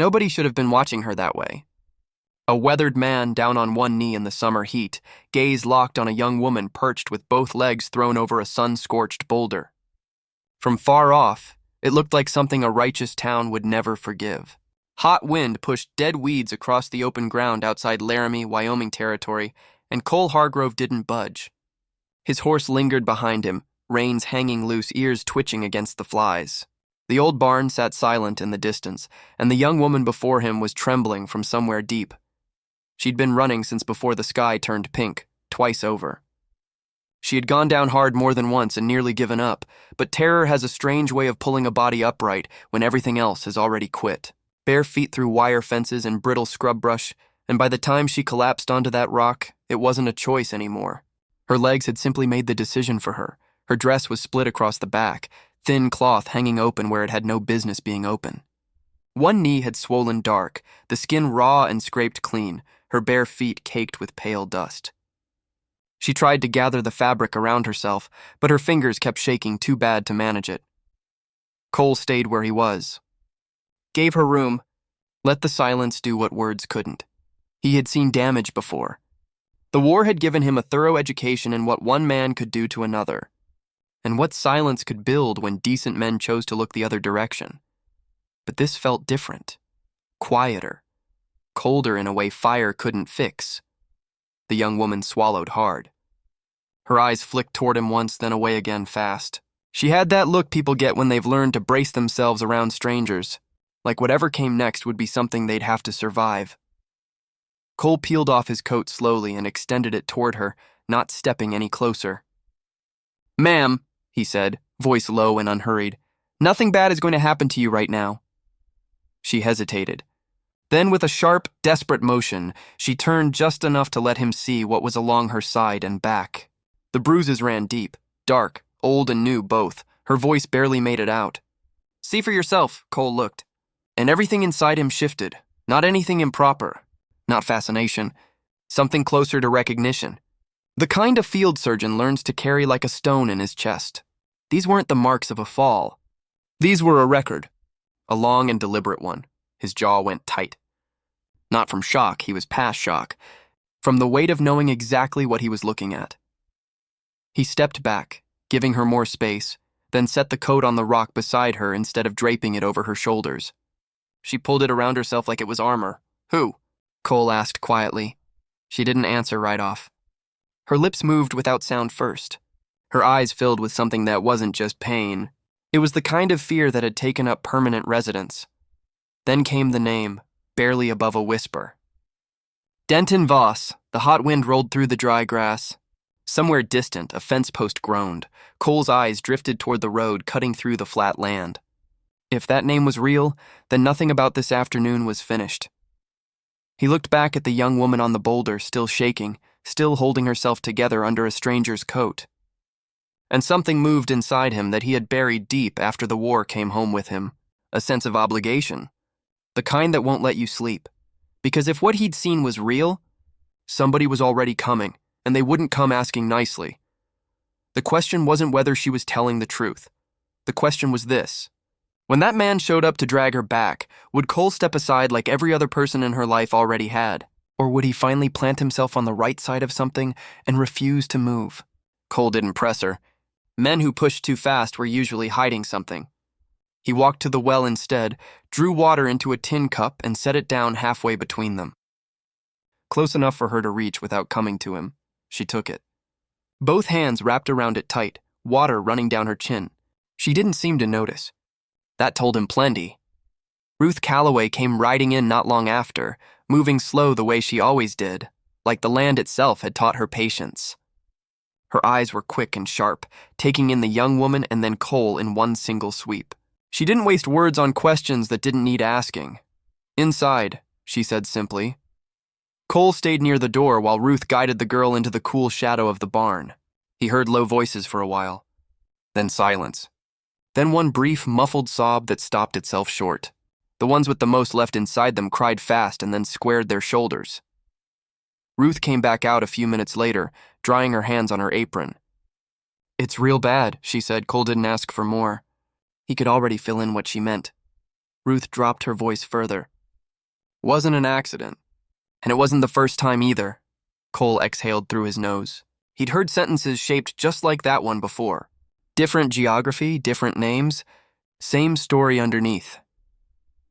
Nobody should have been watching her that way. A weathered man down on one knee in the summer heat, gaze locked on a young woman perched with both legs thrown over a sun-scorched boulder. From far off, it looked like something a righteous town would never forgive. Hot wind pushed dead weeds across the open ground outside Laramie, Wyoming territory, and Cole Hargrove didn't budge. His horse lingered behind him, reins hanging loose, ears twitching against the flies. The old barn sat silent in the distance, and the young woman before him was trembling from somewhere deep. She'd been running since before the sky turned pink, twice over. She had gone down hard more than once and nearly given up, but terror has a strange way of pulling a body upright when everything else has already quit. Bare feet through wire fences and brittle scrub brush, and by the time she collapsed onto that rock, it wasn't a choice anymore. Her legs had simply made the decision for her. Her dress was split across the back, thin cloth hanging open where it had no business being open. One knee had swollen dark, the skin raw and scraped clean, her bare feet caked with pale dust. She tried to gather the fabric around herself, but her fingers kept shaking too bad to manage it. Cole stayed where he was. Gave her room, let the silence do what words couldn't. He had seen damage before. The war had given him a thorough education in what one man could do to another, and what silence could build when decent men chose to look the other direction. But this felt different, quieter, colder in a way fire couldn't fix. The young woman swallowed hard. Her eyes flicked toward him once, then away again fast. She had that look people get when they've learned to brace themselves around strangers, like whatever came next would be something they'd have to survive. Cole peeled off his coat slowly and extended it toward her, not stepping any closer. "Ma'am," he said, voice low and unhurried, "nothing bad is going to happen to you right now." She hesitated. Then, with a sharp, desperate motion, she turned just enough to let him see what was along her side and back. The bruises ran deep, dark, old and new both. Her voice barely made it out. "See for yourself," Cole looked. And everything inside him shifted. Not anything improper. Not fascination. Something closer to recognition. The kind a field surgeon learns to carry like a stone in his chest. These weren't the marks of a fall. These were a record. A long and deliberate one. His jaw went tight. Not from shock, he was past shock. From the weight of knowing exactly what he was looking at. He stepped back, giving her more space, then set the coat on the rock beside her instead of draping it over her shoulders. She pulled it around herself like it was armor. "Who?" Cole asked quietly. She didn't answer right off. Her lips moved without sound first. Her eyes filled with something that wasn't just pain. It was the kind of fear that had taken up permanent residence. Then came the name, barely above a whisper. Denton Voss. The hot wind rolled through the dry grass. Somewhere distant, a fence post groaned. Cole's eyes drifted toward the road cutting through the flat land. If that name was real, then nothing about this afternoon was finished. He looked back at the young woman on the boulder, still shaking, still holding herself together under a stranger's coat. And something moved inside him that he had buried deep after the war came home with him. A sense of obligation. The kind that won't let you sleep. Because if what he'd seen was real, somebody was already coming, and they wouldn't come asking nicely. The question wasn't whether she was telling the truth. The question was this. When that man showed up to drag her back, would Cole step aside like every other person in her life already had? Or would he finally plant himself on the right side of something and refuse to move? Cole didn't press her. Men who pushed too fast were usually hiding something. He walked to the well instead, drew water into a tin cup and set it down halfway between them. Close enough for her to reach without coming to him. She took it. Both hands wrapped around it tight, water running down her chin. She didn't seem to notice. That told him plenty. Ruth Calloway came riding in not long after, moving slow the way she always did, like the land itself had taught her patience. Her eyes were quick and sharp, taking in the young woman and then Cole in one single sweep. She didn't waste words on questions that didn't need asking. "Inside," she said simply. Cole stayed near the door while Ruth guided the girl into the cool shadow of the barn. He heard low voices for a while. Then silence. Then one brief, muffled sob that stopped itself short. The ones with the most left inside them cried fast and then squared their shoulders. Ruth came back out a few minutes later, drying her hands on her apron. "It's real bad," she said. Cole didn't ask for more. He could already fill in what she meant. Ruth dropped her voice further. Wasn't an accident. And it wasn't the first time either. Cole exhaled through his nose. He'd heard sentences shaped just like that one before. Different geography, different names, same story underneath.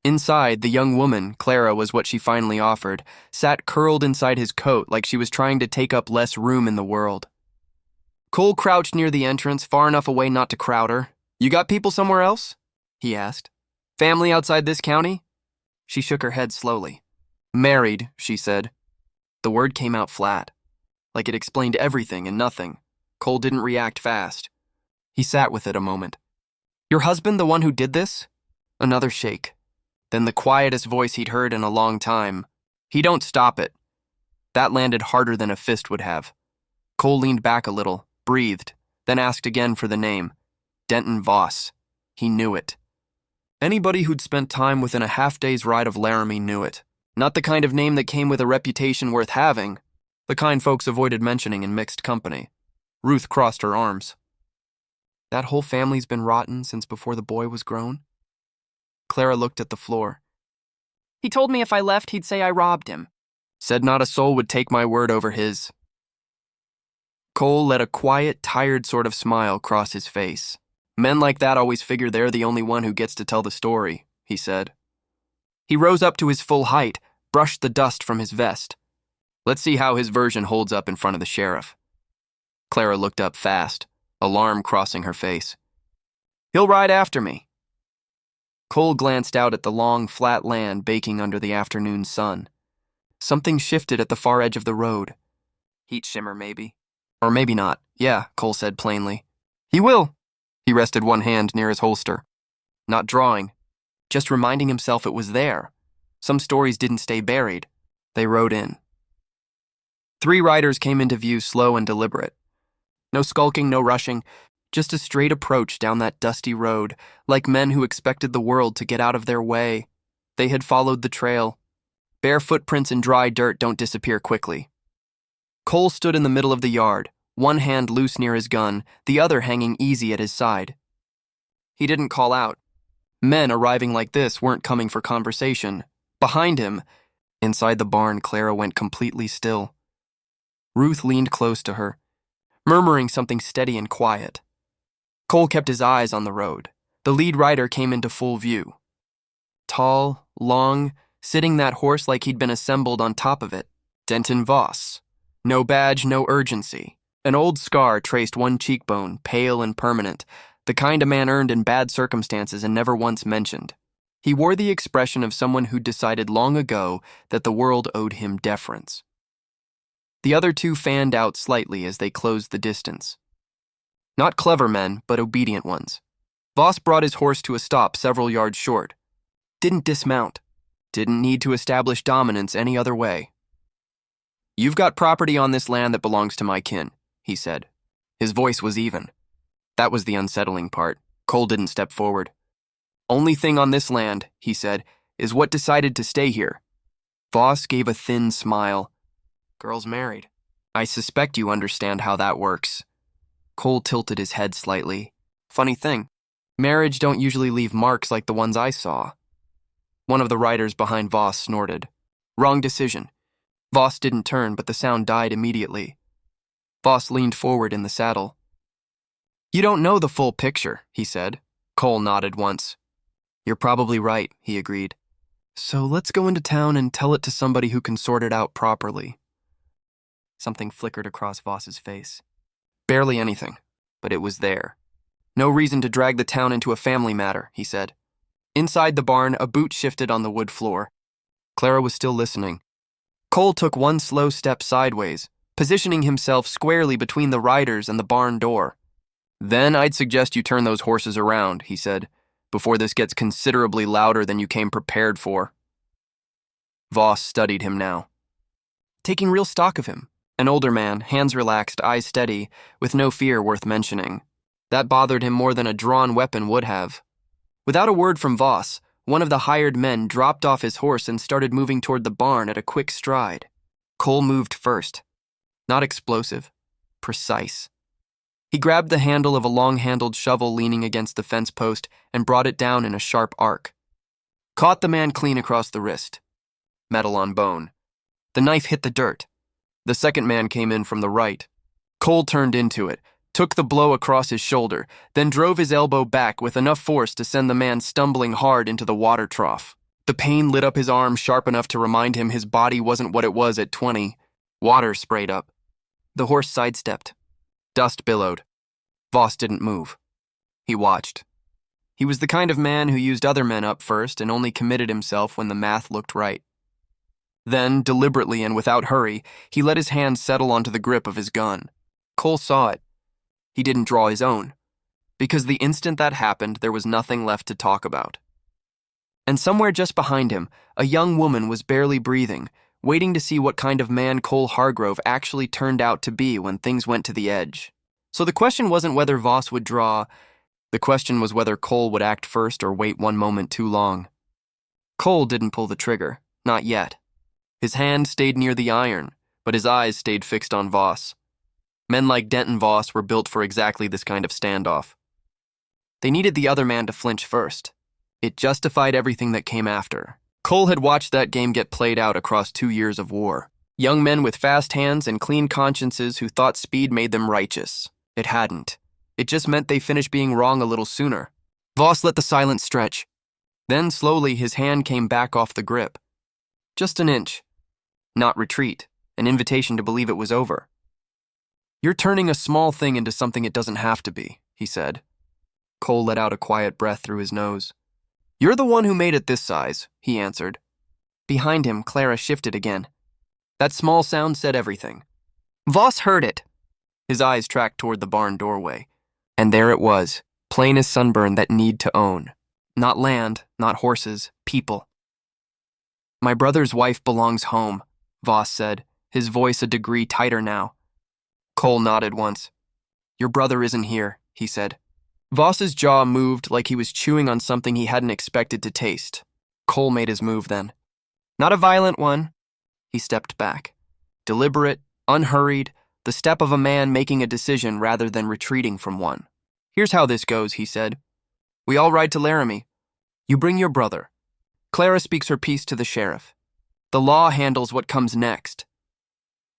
Inside, the young woman, Clara was what she finally offered, sat curled inside his coat like she was trying to take up less room in the world. Cole crouched near the entrance, far enough away not to crowd her. "You got people somewhere else?" he asked. "Family outside this county?" She shook her head slowly. "Married," she said. The word came out flat, like it explained everything and nothing. Cole didn't react fast. He sat with it a moment. "Your husband the one who did this?" Another shake. Then the quietest voice he'd heard in a long time. "He don't stop it." That landed harder than a fist would have. Cole leaned back a little, breathed, then asked again for the name. Denton Voss. He knew it. Anybody who'd spent time within a half-day's ride of Laramie knew it. Not the kind of name that came with a reputation worth having, the kind folks avoided mentioning in mixed company. Ruth crossed her arms. "That whole family's been rotten since before the boy was grown?" Clara looked at the floor. "He told me if I left, he'd say I robbed him. Said not a soul would take my word over his." Cole let a quiet, tired sort of smile cross his face. "Men like that always figure they're the only one who gets to tell the story," he said. He rose up to his full height, brushed the dust from his vest. "Let's see how his version holds up in front of the sheriff." Clara looked up fast, alarm crossing her face. "He'll ride after me." Cole glanced out at the long, flat land baking under the afternoon sun. Something shifted at the far edge of the road. Heat shimmer, maybe. Or maybe not. "Yeah," Cole said plainly. "He will." He rested one hand near his holster. Not drawing, just reminding himself it was there. Some stories didn't stay buried. They rode in. 3 riders came into view, slow and deliberate. No skulking, no rushing, just a straight approach down that dusty road, like men who expected the world to get out of their way. They had followed the trail. Bare footprints in dry dirt don't disappear quickly. Cole stood in the middle of the yard, one hand loose near his gun, the other hanging easy at his side. He didn't call out. Men arriving like this weren't coming for conversation. Behind him, inside the barn, Clara went completely still. Ruth leaned close to her, murmuring something steady and quiet. Cole kept his eyes on the road. The lead rider came into full view. Tall, long, sitting that horse like he'd been assembled on top of it. Denton Voss. No badge, no urgency. An old scar traced one cheekbone, pale and permanent, the kind a man earned in bad circumstances and never once mentioned. He wore the expression of someone who'd decided long ago that the world owed him deference. The other 2 fanned out slightly as they closed the distance. Not clever men, but obedient ones. Voss brought his horse to a stop several yards short. Didn't dismount. Didn't need to establish dominance any other way. "You've got property on this land that belongs to my kin," he said. His voice was even. That was the unsettling part. Cole didn't step forward. "Only thing on this land," he said, "is what decided to stay here." Voss gave a thin smile. "Girl's married. I suspect you understand how that works." Cole tilted his head slightly. "Funny thing, marriage don't usually leave marks like the ones I saw." One of the riders behind Voss snorted. "Wrong decision." Voss didn't turn, but the sound died immediately. Voss leaned forward in the saddle. "You don't know the full picture," he said. Cole nodded once. "You're probably right," he agreed. "So let's go into town and tell it to somebody who can sort it out properly." Something flickered across Voss's face. Barely anything, but it was there. "No reason to drag the town into a family matter," he said. Inside the barn, a boot shifted on the wood floor. Clara was still listening. Cole took one slow step sideways, positioning himself squarely between the riders and the barn door. "Then I'd suggest you turn those horses around," he said, "before this gets considerably louder than you came prepared for." Voss studied him now, taking real stock of him. An older man, hands relaxed, eyes steady, with no fear worth mentioning. That bothered him more than a drawn weapon would have. Without a word from Voss, one of the hired men dropped off his horse and started moving toward the barn at a quick stride. Cole moved first. Not explosive, precise. He grabbed the handle of a long-handled shovel leaning against the fence post and brought it down in a sharp arc. Caught the man clean across the wrist. metal on bone. The knife hit the dirt. The second man came in from the right. Cole turned into it, took the blow across his shoulder, then drove his elbow back with enough force to send the man stumbling hard into the water trough. The pain lit up his arm sharp enough to remind him his body wasn't what it was at 20. Water sprayed up. The horse sidestepped. Dust billowed. Voss didn't move. He watched. He was the kind of man who used other men up first and only committed himself when the math looked right. Then, deliberately and without hurry, he let his hand settle onto the grip of his gun. Cole saw it. He didn't draw his own, because the instant that happened, there was nothing left to talk about. And somewhere just behind him, a young woman was barely breathing, waiting to see what kind of man Cole Hargrove actually turned out to be when things went to the edge. So the question wasn't whether Voss would draw. The question was whether Cole would act first or wait one moment too long. Cole didn't pull the trigger, not yet. His hand stayed near the iron, but his eyes stayed fixed on Voss. Men like Denton Voss were built for exactly this kind of standoff. They needed the other man to flinch first. It justified everything that came after. Cole had watched that game get played out across 2 years of war. Young men with fast hands and clean consciences who thought speed made them righteous. It hadn't. It just meant they finished being wrong a little sooner. Voss let the silence stretch. Then, slowly, his hand came back off the grip. Just an inch. Not retreat. An invitation to believe it was over. "You're turning a small thing into something it doesn't have to be," he said. Cole let out a quiet breath through his nose. "You're the one who made it this size," he answered. Behind him, Clara shifted again. That small sound said everything. Voss heard it. His eyes tracked toward the barn doorway. And there it was, plain as sunburn that need to own. Not land, not horses, people. "My brother's wife belongs home," Voss said, his voice a degree tighter now. Cole nodded once. "Your brother isn't here," he said. Voss's jaw moved like he was chewing on something he hadn't expected to taste. Cole made his move then. Not a violent one. He stepped back. Deliberate, unhurried, the step of a man making a decision rather than retreating from one. "Here's how this goes," he said. "We all ride to Laramie. You bring your brother. Clara speaks her piece to the sheriff. The law handles what comes next."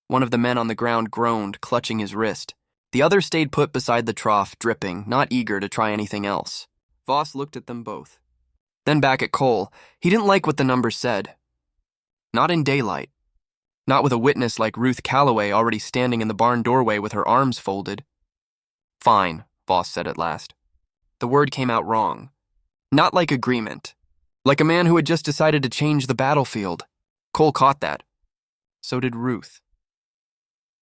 One of the men on the ground groaned, clutching his wrist. The other stayed put beside the trough, dripping, not eager to try anything else. Voss looked at them both. Then back at Cole. He didn't like what the numbers said. Not in daylight. Not with a witness like Ruth Calloway already standing in the barn doorway with her arms folded. "Fine," Voss said at last. The word came out wrong. Not like agreement. Like a man who had just decided to change the battlefield. Cole caught that. So did Ruth.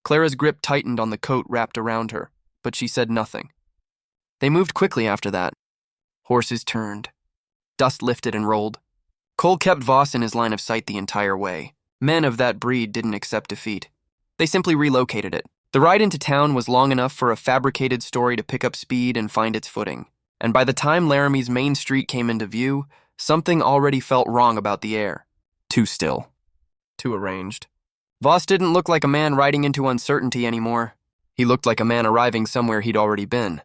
Clara's grip tightened on the coat wrapped around her, but she said nothing. They moved quickly after that. Horses turned. Dust lifted and rolled. Cole kept Voss in his line of sight the entire way. Men of that breed didn't accept defeat. They simply relocated it. The ride into town was long enough for a fabricated story to pick up speed and find its footing. And by the time Laramie's main street came into view, something already felt wrong about the air. Too still. Too arranged. Voss didn't look like a man riding into uncertainty anymore. He looked like a man arriving somewhere he'd already been.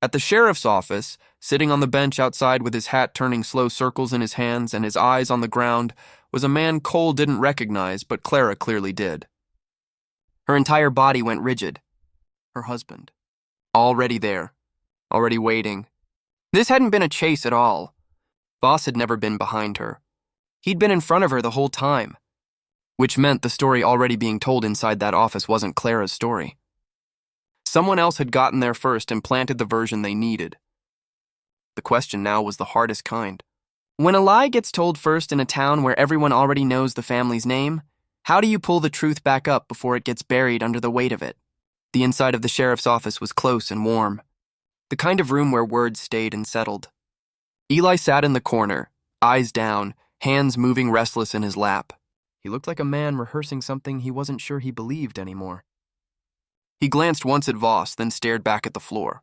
At the sheriff's office, sitting on the bench outside with his hat turning slow circles in his hands and his eyes on the ground, was a man Cole didn't recognize, but Clara clearly did. Her entire body went rigid. Her husband. Already there. Already waiting. This hadn't been a chase at all. Voss had never been behind her. He'd been in front of her the whole time. Which meant the story already being told inside that office wasn't Clara's story. Someone else had gotten there first and planted the version they needed. The question now was the hardest kind. When a lie gets told first in a town where everyone already knows the family's name, how do you pull the truth back up before it gets buried under the weight of it? The inside of the sheriff's office was close and warm. The kind of room where words stayed and settled. Eli sat in the corner, eyes down, hands moving restless in his lap. He looked like a man rehearsing something he wasn't sure he believed anymore. He glanced once at Voss, then stared back at the floor.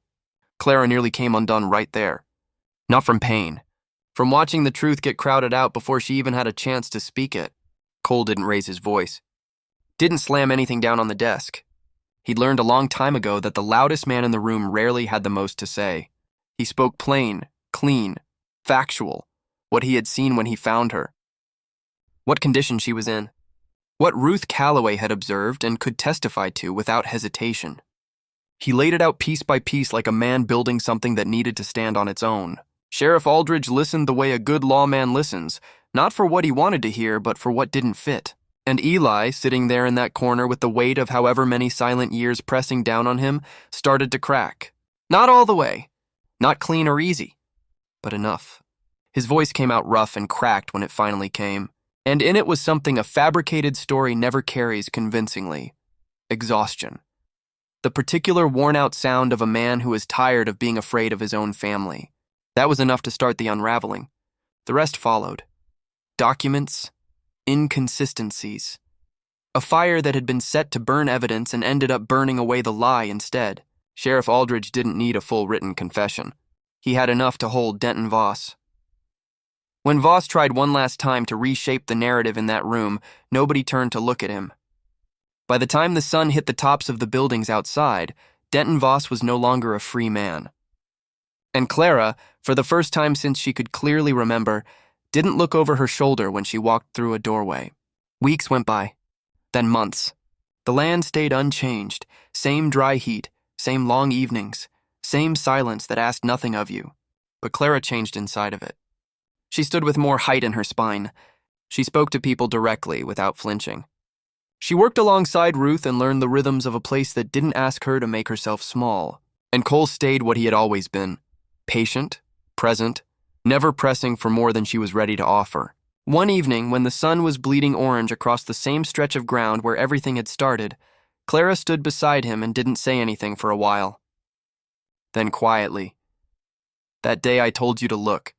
Clara nearly came undone right there. Not from pain. From watching the truth get crowded out before she even had a chance to speak it. Cole didn't raise his voice. Didn't slam anything down on the desk. He'd learned a long time ago that the loudest man in the room rarely had the most to say. He spoke plain, clean, factual, what he had seen when he found her. what condition she was in, what Ruth Calloway had observed and could testify to without hesitation. He laid it out piece by piece like a man building something that needed to stand on its own. Sheriff Aldridge listened the way a good lawman listens, not for what he wanted to hear, but for what didn't fit. And Eli, sitting there in that corner with the weight of however many silent years pressing down on him, started to crack. Not all the way. Not clean or easy. But enough. His voice came out rough and cracked when it finally came, and in it was something a fabricated story never carries convincingly. Exhaustion. The particular worn-out sound of a man who is tired of being afraid of his own family. That was enough to start the unraveling. The rest followed. Documents, inconsistencies. A fire that had been set to burn evidence and ended up burning away the lie instead. Sheriff Aldridge didn't need a full written confession. He had enough to hold Denton Voss. When Voss tried one last time to reshape the narrative in that room, nobody turned to look at him. By the time the sun hit the tops of the buildings outside, Denton Voss was no longer a free man. And Clara, for the first time since she could clearly remember, didn't look over her shoulder when she walked through a doorway. Weeks went by, then months. The land stayed unchanged, same dry heat, same long evenings, same silence that asked nothing of you. But Clara changed inside of it. She stood with more height in her spine. She spoke to people directly, without flinching. She worked alongside Ruth and learned the rhythms of a place that didn't ask her to make herself small. And Cole stayed what he had always been. Patient, present, never pressing for more than she was ready to offer. One evening, when the sun was bleeding orange across the same stretch of ground where everything had started, Clara stood beside him and didn't say anything for a while. Then quietly, "That day I told you to look.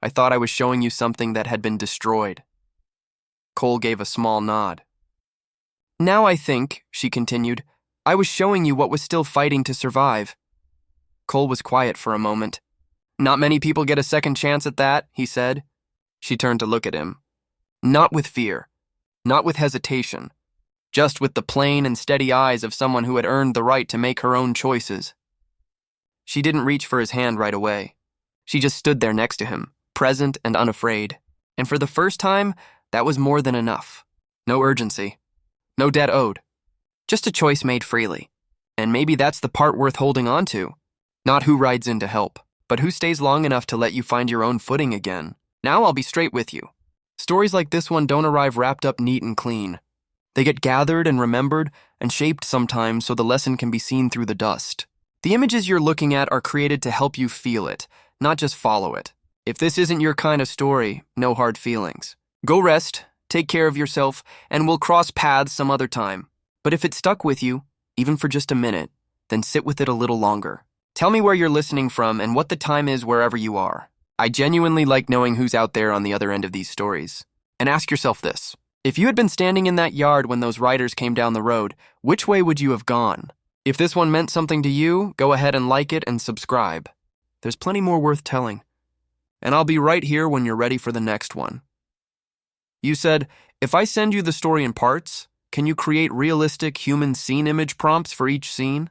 I thought I was showing you something that had been destroyed." Cole gave a small nod. "Now I think," she continued, "I was showing you what was still fighting to survive." Cole was quiet for a moment. "Not many people get a second chance at that," he said. She turned to look at him. Not with fear, not with hesitation, just with the plain and steady eyes of someone who had earned the right to make her own choices. She didn't reach for his hand right away. She just stood there next to him, present and unafraid. And for the first time, that was more than enough. No urgency. No debt owed. Just a choice made freely. And maybe that's the part worth holding on to. Not who rides in to help, but who stays long enough to let you find your own footing again. Now I'll be straight with you. Stories like this one don't arrive wrapped up neat and clean. They get gathered and remembered and shaped sometimes so the lesson can be seen through the dust. The images you're looking at are created to help you feel it, not just follow it. If this isn't your kind of story, no hard feelings. Go rest, take care of yourself, and we'll cross paths some other time. But if it stuck with you, even for just a minute, then sit with it a little longer. Tell me where you're listening from and what the time is wherever you are. I genuinely like knowing who's out there on the other end of these stories. And ask yourself this. If you had been standing in that yard when those riders came down the road, which way would you have gone? If this one meant something to you, go ahead and like it and subscribe. There's plenty more worth telling. And I'll be right here when you're ready for the next one. You said, if I send you the story in parts, can you create realistic human scene image prompts for each scene?